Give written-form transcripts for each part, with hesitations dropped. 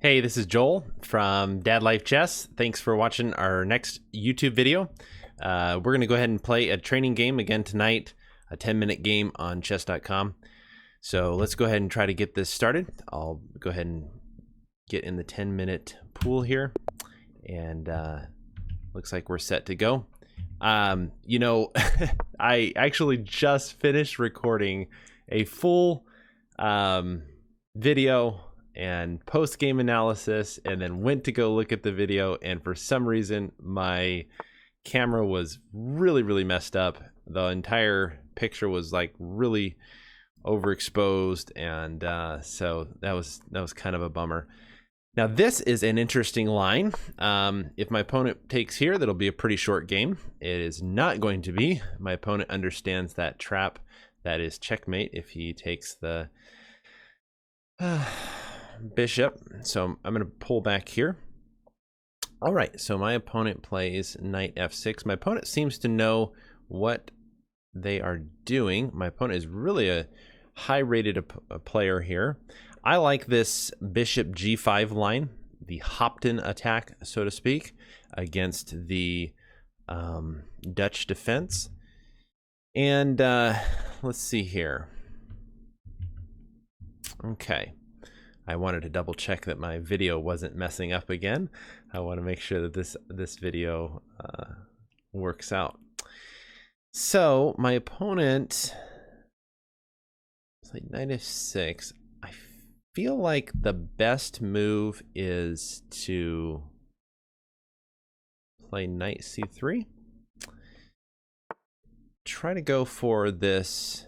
Hey, this is Joel from Dad Life Chess. Thanks for watching our next YouTube video. We're going to go ahead and play a training game again tonight, a 10-minute game on chess.com. So let's go ahead and try to get this started. I'll go ahead and get in the 10-minute pool here, and looks like we're set to go. I actually just finished recording a full video and post-game analysis, and then went to go look at the video, and for some reason my camera was really messed up. The entire picture was like really overexposed, and so that was kind of a bummer. Now this is an interesting line. If my opponent takes here, that'll be a pretty short game. It is not going to be. My opponent understands that trap. That is checkmate if he takes the bishop. So I'm going to pull back here. All right, so my opponent plays knight f6. My opponent seems to know what they are doing. My opponent is really a high-rated player here. I like this bishop g5 line, the Hopton attack, so to speak, against the Dutch defense. And let's see here. Okay. I wanted to double check that my video wasn't messing up again. I want to make sure that this video works out. So my opponent played knight f6. I feel like the best move is to play knight c3. Try to go for this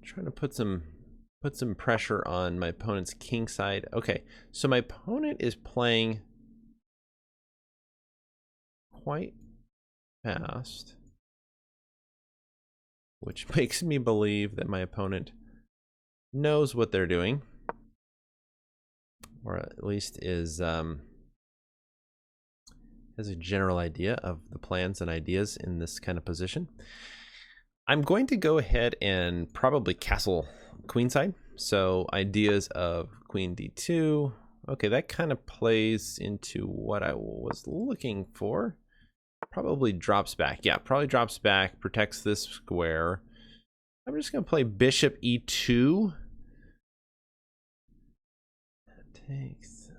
trying to put some pressure on my opponent's king side. Okay, so my opponent is playing quite fast, which makes me believe that my opponent knows what they're doing, or at least is has a general idea of the plans and ideas in this kind of position. I'm going to go ahead and probably castle queenside. So ideas of queen d2. Okay, that kind of plays into what I was looking for. Probably drops back. Yeah, probably drops back, protects this square. I'm just going to play bishop e2. That takes.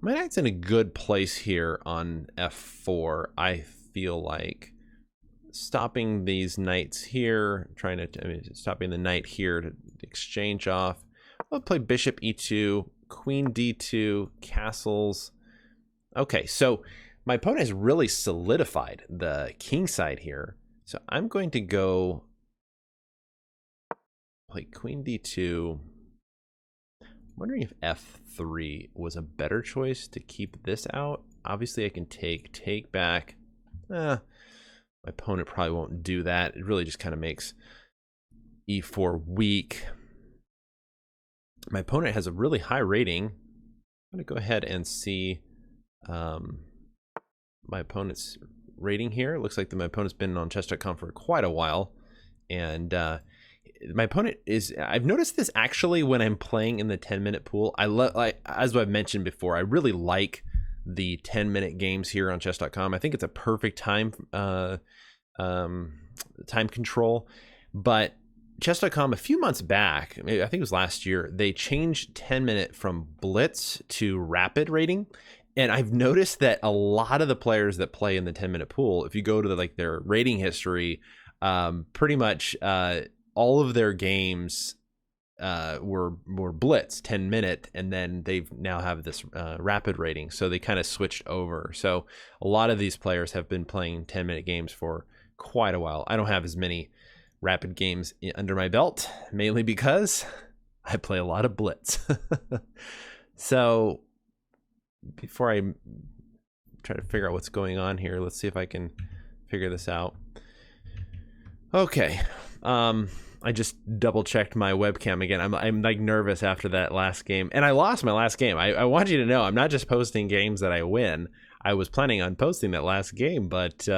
My knight's in a good place here on f4, I feel like. Stopping these knights here, stopping the knight here to exchange off. I'll play bishop e2, queen d2, castles. Okay, so my opponent has really solidified the king side here. So I'm going to go play queen d2. I'm wondering if f3 was a better choice to keep this out. Obviously I can take back. My opponent probably won't do that. It really just kind of makes e4 weak. My opponent has a really high rating. I'm going to go ahead and see my opponent's rating here. It looks like my opponent's been on chess.com for quite a while. And my opponent is, I've noticed this actually when I'm playing in the 10-minute pool. As I've mentioned before, I really like the 10-minute games here on chess.com. I think it's a perfect time control. But chess.com a few months back, I think it was last year, they changed 10-minute from blitz to rapid rating. And I've noticed that a lot of the players that play in the 10-minute pool, if you go to their rating history, pretty much all of their games were blitz 10-minute, and then they now have this rapid rating, so they kind of switched over. So a lot of these players have been playing 10-minute games for quite a while. I don't have as many rapid games under my belt, mainly because I play a lot of blitz. So before I try to figure out what's going on here, let's see if I can figure this out. Okay, I just double checked my webcam again. I'm like nervous after that last game, and I lost my last game. I want you to know I'm not just posting games that I win. I was planning on posting that last game, but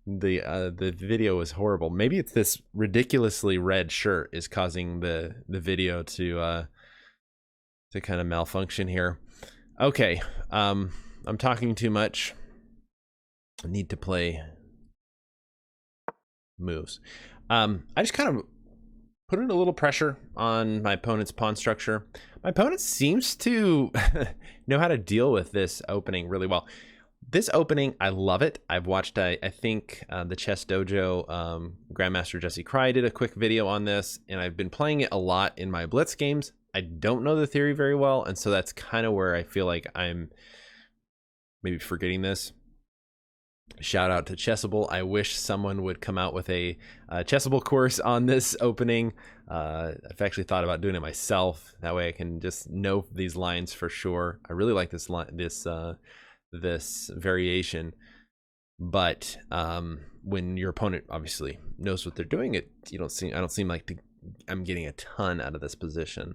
The video was horrible. Maybe it's this ridiculously red shirt is causing the video to kind of malfunction here. Okay, I'm talking too much. I need to play moves. I just kind of put in a little pressure on my opponent's pawn structure. My opponent seems to know how to deal with this opening really well. This opening, I love it. I've watched, I think, the Chess Dojo Grandmaster Jesse Cry did a quick video on this, and I've been playing it a lot in my Blitz games. I don't know the theory very well, and so that's kind of where I feel like I'm maybe forgetting this. Shout out to Chessable. I wish someone would come out with a Chessable course on this opening. I've actually thought about doing it myself. That way I can just know these lines for sure. I really like this line, this variation. But when your opponent obviously knows what they're doing, I don't seem like I'm getting a ton out of this position.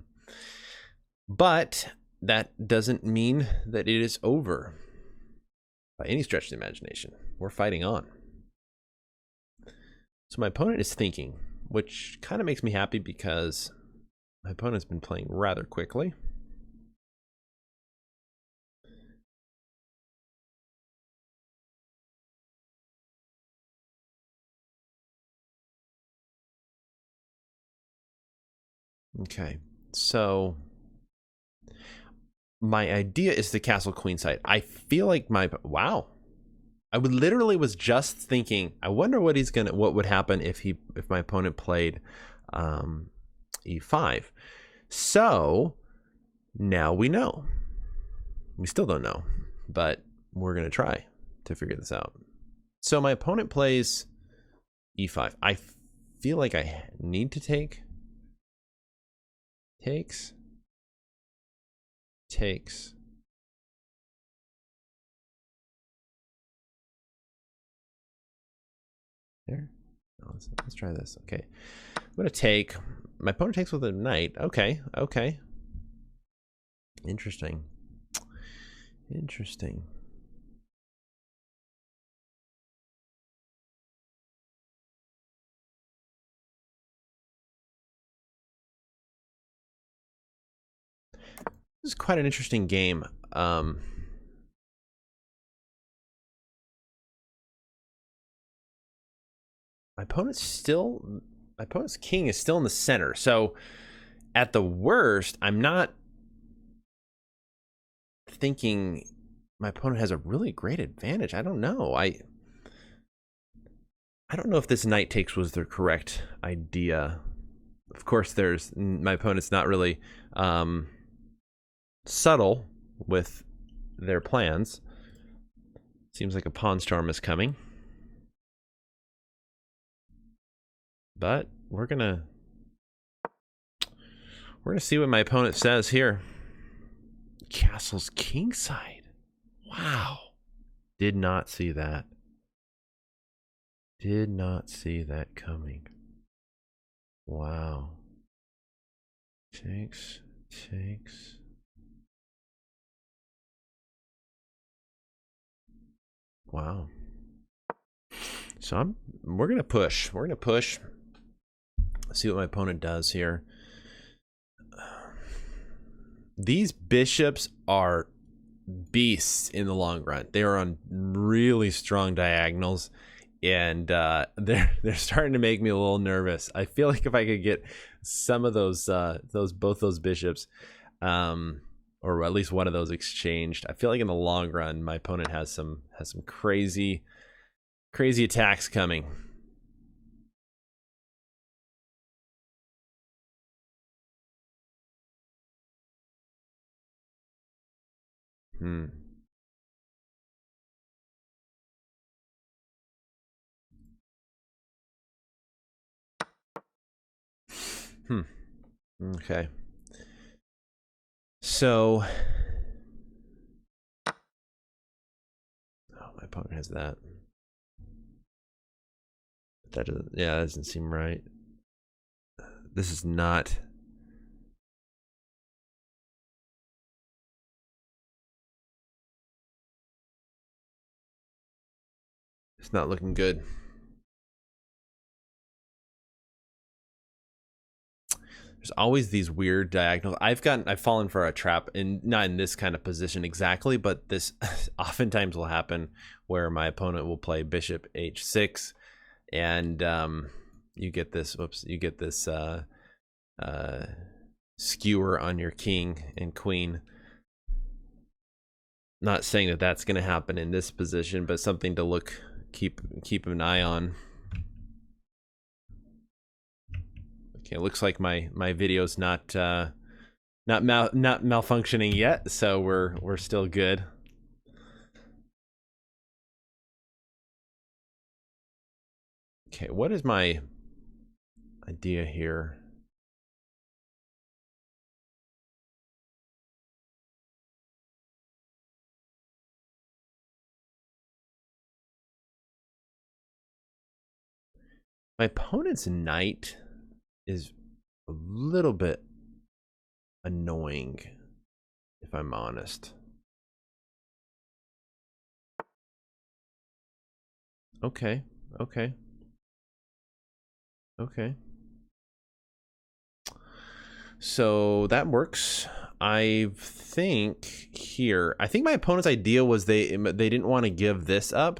But that doesn't mean that it is over. By any stretch of the imagination, we're fighting on. So my opponent is thinking, which kind of makes me happy because my opponent's been playing rather quickly. Okay, so my idea is the castle queen side. I feel like wow. I literally was just thinking, I wonder what would happen if my opponent played e5. So now we know. We still don't know, but we're gonna try to figure this out. So my opponent plays e5. I feel like I need to take. Takes. There. No, let's try this. Okay. I'm gonna take. My opponent takes with a knight. Okay. Interesting. This is quite an interesting game. My opponent's king is still in the center. So at the worst, I'm not thinking my opponent has a really great advantage. I don't know. I don't know if this knight takes was the correct idea. Of course, my opponent's not really subtle with their plans. Seems like a pawn storm is coming. But we're gonna see what my opponent says here. Castle's kingside. Wow. Did not see that. Did not see that coming. Wow. Takes. Wow. So we're gonna push. See what my opponent does here. These bishops are beasts in the long run. They are on really strong diagonals, and they're starting to make me a little nervous. I feel like if I could get some of both those bishops, or at least one of those exchanged, I feel like in the long run my opponent has some crazy attacks coming. Okay. So, my opponent has that. That doesn't seem right. This is not. It's not looking good. There's always these weird diagonals. I've fallen for a trap, and not in this kind of position exactly, but this oftentimes will happen where my opponent will play bishop h6, and you get this. Whoops! You get this skewer on your king and queen. Not saying that that's going to happen in this position, but something to keep an eye on. Okay, it looks like my video's not malfunctioning yet, so we're still good. Okay, what is my idea here? My opponent's knight is a little bit annoying, if I'm honest. Okay. So that works. I think my opponent's idea was they didn't want to give this up,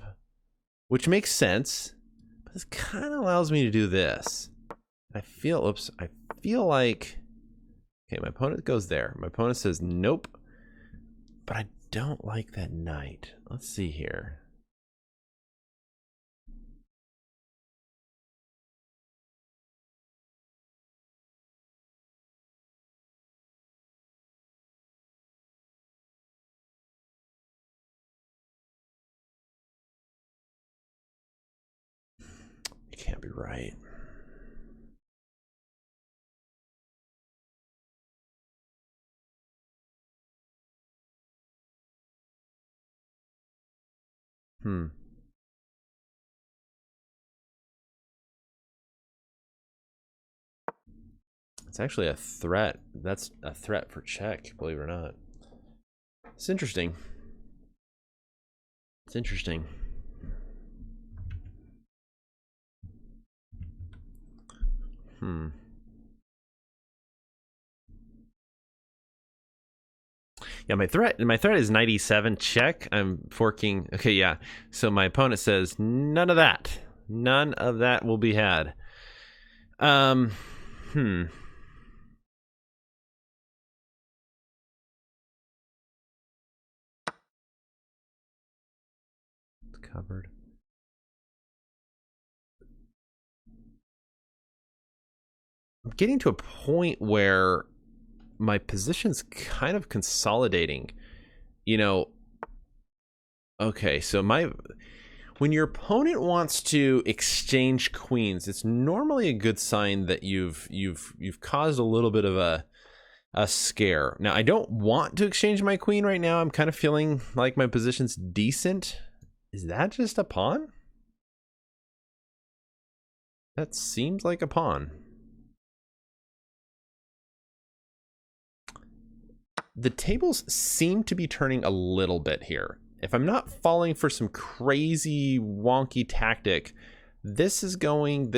which makes sense. But this kind of allows me to do this. I feel like, okay, my opponent goes there. My opponent says nope, but I don't like that knight. Let's see here. It can't be right. It's actually a threat. That's a threat for check, believe it or not. It's interesting. It's interesting. Yeah, my threat is 97 check. I'm forking. Okay, yeah. So my opponent says none of that. None of that will be had. It's covered. I'm getting to a point where my position's kind of consolidating. You know, okay, so when your opponent wants to exchange queens, it's normally a good sign that you've caused a little bit of a scare. Now, I don't want to exchange my queen right now. I'm kind of feeling like my position's decent. Is that just a pawn? That seems like a pawn. The tables seem to be turning a little bit here. If I'm not falling for some crazy wonky tactic, this is going.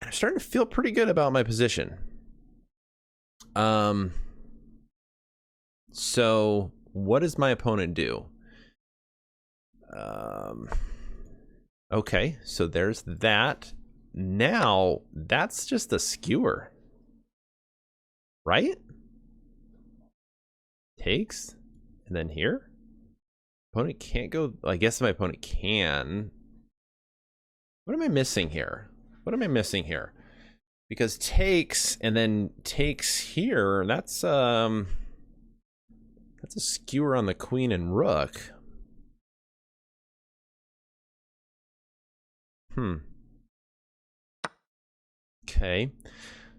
I'm starting to feel pretty good about my position. So what does my opponent do? Okay, so there's that. Now that's just a skewer, right? Takes, and then here, opponent can't go. I guess my opponent can. What am I missing here? Because takes and then takes here. That's a skewer on the queen and rook. Okay.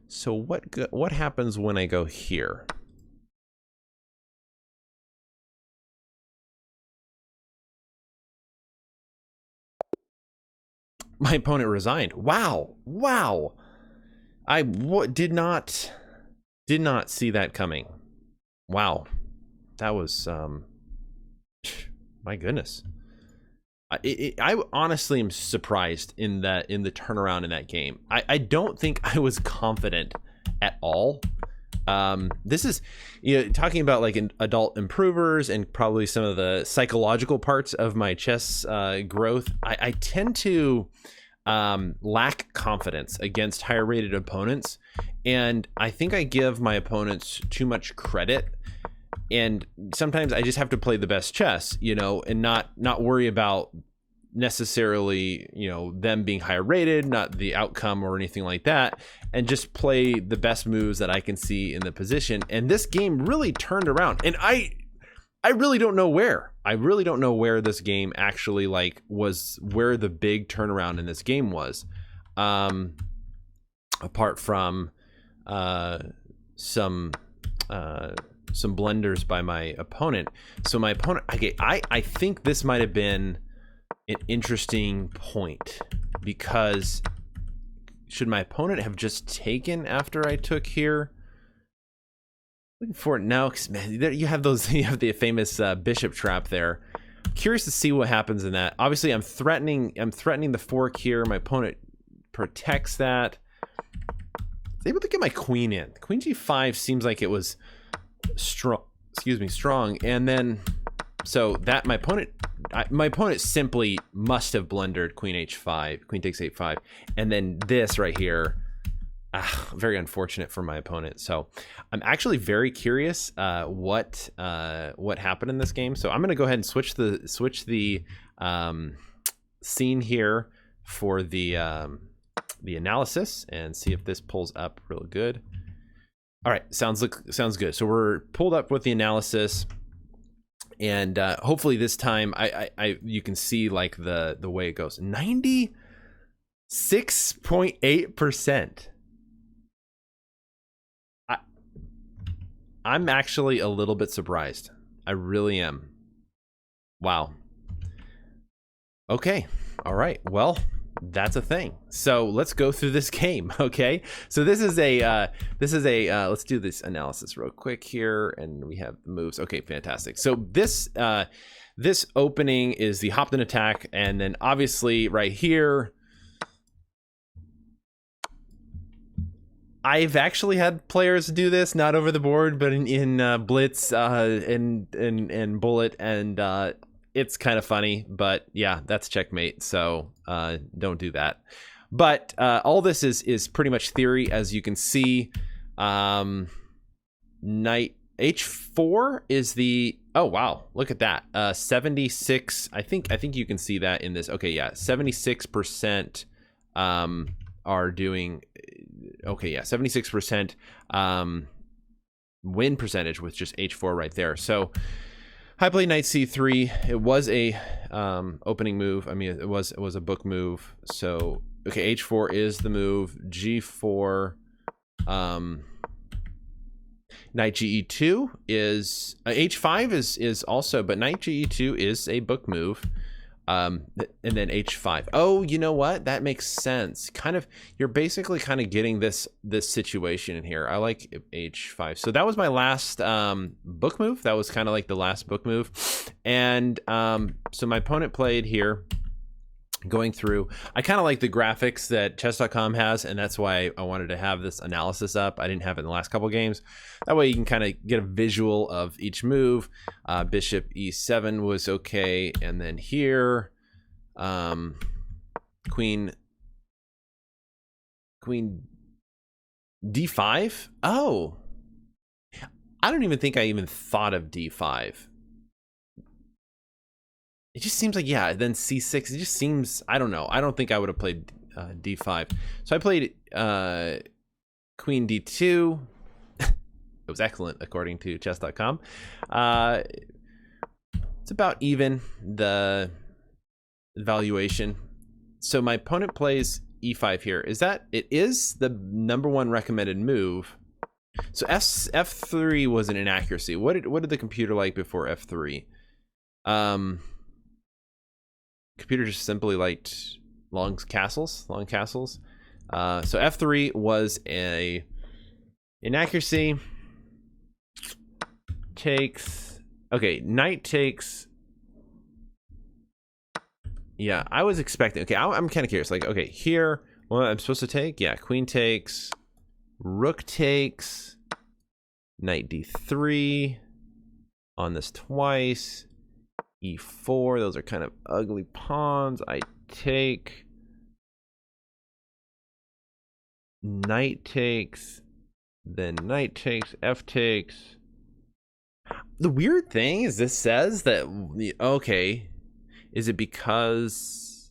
So what happens when I go here? My opponent resigned. Wow. I did not see that coming. Wow. That was my goodness. I honestly am surprised in the turnaround in that game. I don't think I was confident at all. This is, talking about like adult improvers and probably some of the psychological parts of my chess growth. I tend to lack confidence against higher rated opponents, and I think I give my opponents too much credit. And sometimes I just have to play the best chess, and not worry about necessarily, them being higher rated, not the outcome or anything like that, and just play the best moves that I can see in the position. And this game really turned around, and I really don't know where. I really don't know where this game actually was, where the big turnaround in this game was. Apart from some blunders by my opponent. So my opponent, I think this might have been an interesting point, because should my opponent have just taken after I took here? Looking for it now, because man, you have the famous bishop trap there. Curious to see what happens in that. Obviously, I'm threatening the fork here. My opponent protects that. I was able to get my queen in. Queen g5 seems like it was strong, and then so that my opponent simply must have blundered queen h5, queen takes a5, and then this right here, very unfortunate for my opponent. So I'm actually very curious what happened in this game. So I'm going to go ahead and switch the scene here for the analysis and see if this pulls up real good. All right, sounds good. So we're pulled up with the analysis, and hopefully this time you can see like the way it goes. 96.8%. I'm actually a little bit surprised. I really am. Wow. Okay. All right. Well, that's a thing. So let's go through this game. Okay. So this is a let's do this analysis real quick here, and we have the moves. Okay, fantastic. So this opening is the Hopton attack, and then obviously right here, I've actually had players do this, not over the board, but in Blitz and Bullet, and it's kind of funny. But yeah, that's checkmate, so don't do that. But all this is pretty much theory, as you can see. Knight h4 is the, oh wow, look at that, 76. I think you can see that in this. Okay, yeah, 76% are doing. Okay, yeah, 76% win percentage with just h4 right there. So I played knight c3. It was a opening move. I mean, it was a book move. So okay, h4 is the move. G4, knight ge2 is h5 is also, but knight ge2 is a book move. And then h5. Oh, you know what? That makes sense. Kind of, you're basically kind of getting this situation in here. I like h5. So that was my last book move. That was kind of like the last book move. And so my opponent played here. Going through, I kind of like the graphics that chess.com has, and that's why I wanted to have this analysis up. I didn't have it in the last couple games. That way you can kind of get a visual of each move. Bishop e7 was okay, and then here queen d5. Oh, I don't even think I even thought of d5. It just seems like, yeah, then c6. It just seems, I don't know. I don't think I would have played d5. So I played queen d2. It was excellent, according to chess.com. It's about even, the valuation. So my opponent plays e5 here. It is the -- recommended move. So f3 was an inaccuracy. What did the computer like before f3? Computer just simply liked long castles. So f3 was a inaccuracy. Takes, okay, knight takes Yeah, I was expecting. Okay, I'm kind of curious. Like, okay, here, what I'm supposed to take? Yeah, queen takes, rook takes, knight d3 on this twice, e4. Those are kind of ugly pawns. I take, knight takes, then knight takes, f takes. The weird thing is this says that, okay, is it because,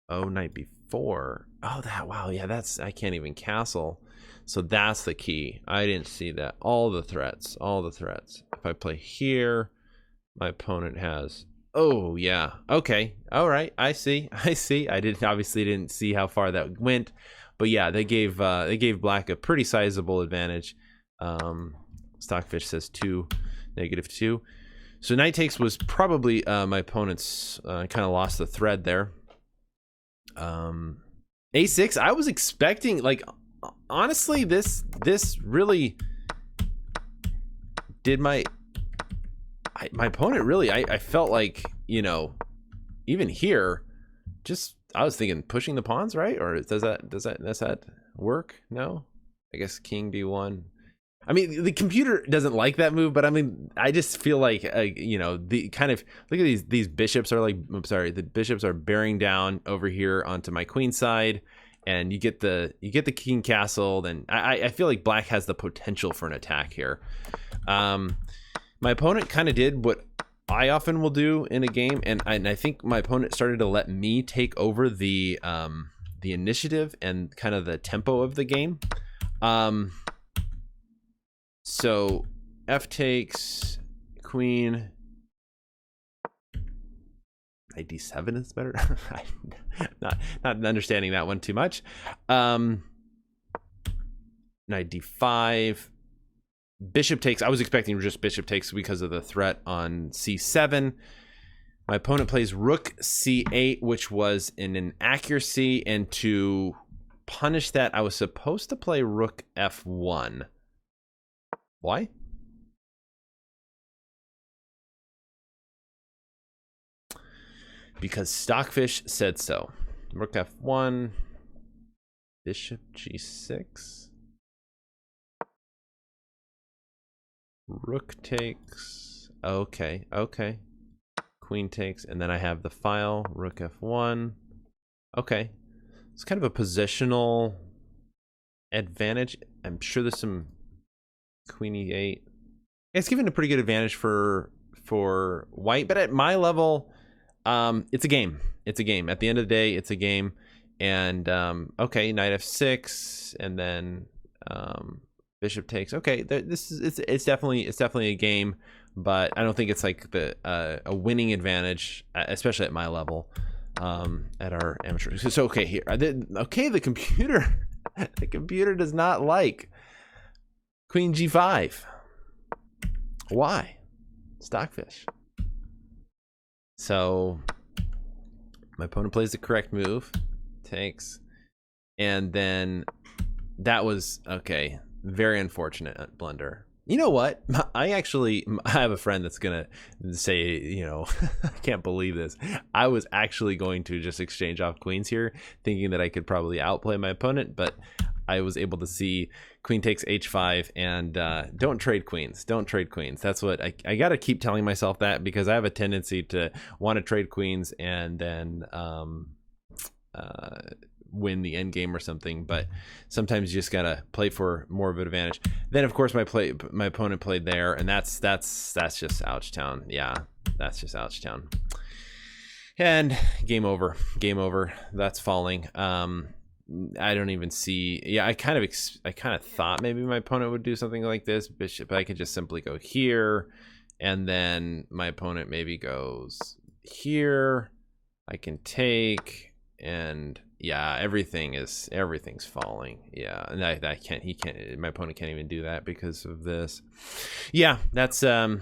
oh, knight b4. Oh, that, wow, yeah, that's, I can't even castle. So that's the key. I didn't see that. All the threats. If I play here, my opponent has, oh, yeah, okay, all right, I see. I obviously didn't see how far that went, but yeah, they gave black a pretty sizable advantage. Stockfish says 2, -2. So knight takes was probably my opponent's kind of lost the thread there. A6, I was expecting, like, honestly, this really did my opponent really, I felt like, you know, even here, just, I was thinking pushing the pawns, right? Or does that work? No, I guess king b1. I mean, the computer doesn't like that move, but I mean, I just feel like, you know, the kind of, look at these bishops are like, I'm sorry, the bishops are bearing down over here onto my queen side, and you get the king castle. Then I feel like black has the potential for an attack here. My opponent kind of did what I often will do in a game, and I think my opponent started to let me take over the initiative and kind of the tempo of the game. So f takes, queen, knight d7 is better. not understanding that one too much. Knight d5, bishop takes. I was expecting just bishop takes because of the threat on c7. My opponent plays rook c8, which was an inaccuracy, and to punish that, I was supposed to play rook f1. Why? Because Stockfish said so. Rook f1, bishop g6, rook takes. Okay, queen takes, and then I have the file, rook f1. Okay, it's kind of a positional advantage. I'm sure there's some queen e8. It's given a pretty good advantage for white, but at my level, it's a game. At the end of the day, it's a game. And okay, knight f6, and then bishop takes. Okay, it's definitely a game, but I don't think it's like a winning advantage, especially at my level, at our amateur. So okay, here, the computer, the computer does not like queen g5. Why? Stockfish. So my opponent plays the correct move, takes, and then that was, okay, very unfortunate blunder. You know what? I have a friend that's gonna say, you know, I can't believe this. I was actually going to just exchange off queens here, thinking that I could probably outplay my opponent, but I was able to see queen takes h5, and don't trade queens. That's what I gotta keep telling myself, that because I have a tendency to want to trade queens and then win the end game or something, but sometimes you just gotta play for more of an advantage. Then of course my opponent played there, and that's just ouchtown. Yeah, that's just ouchtown. And game over. That's falling. I don't even see. Yeah, I kind of thought maybe my opponent would do something like this, bishop, but I could just simply go here, and then my opponent maybe goes here. I can take, and yeah, everything's falling. Yeah, and my opponent can't even do that because of this. Yeah, that's I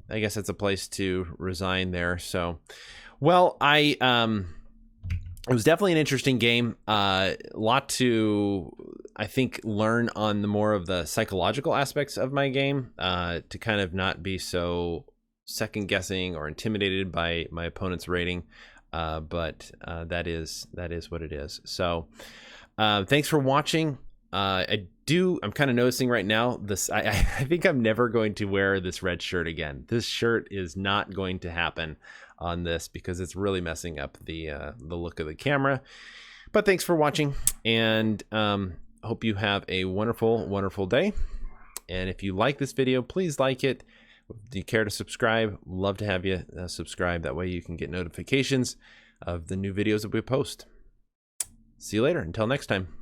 guess that's a place to resign there. So, well, it was definitely an interesting game. A lot to, I think, learn on the more of the psychological aspects of my game, to kind of not be so second guessing or intimidated by my opponent's rating. but that is what it is. So thanks for watching. I'm kind of noticing right now this, I think I'm never going to wear this red shirt again. This shirt is not going to happen on this because it's really messing up the look of the camera. But thanks for watching, and hope you have a wonderful day. And if you like this video, please like it. Do you care to subscribe? Love to have you subscribe. That way you can get notifications of the new videos that we post. See you later. Until next time.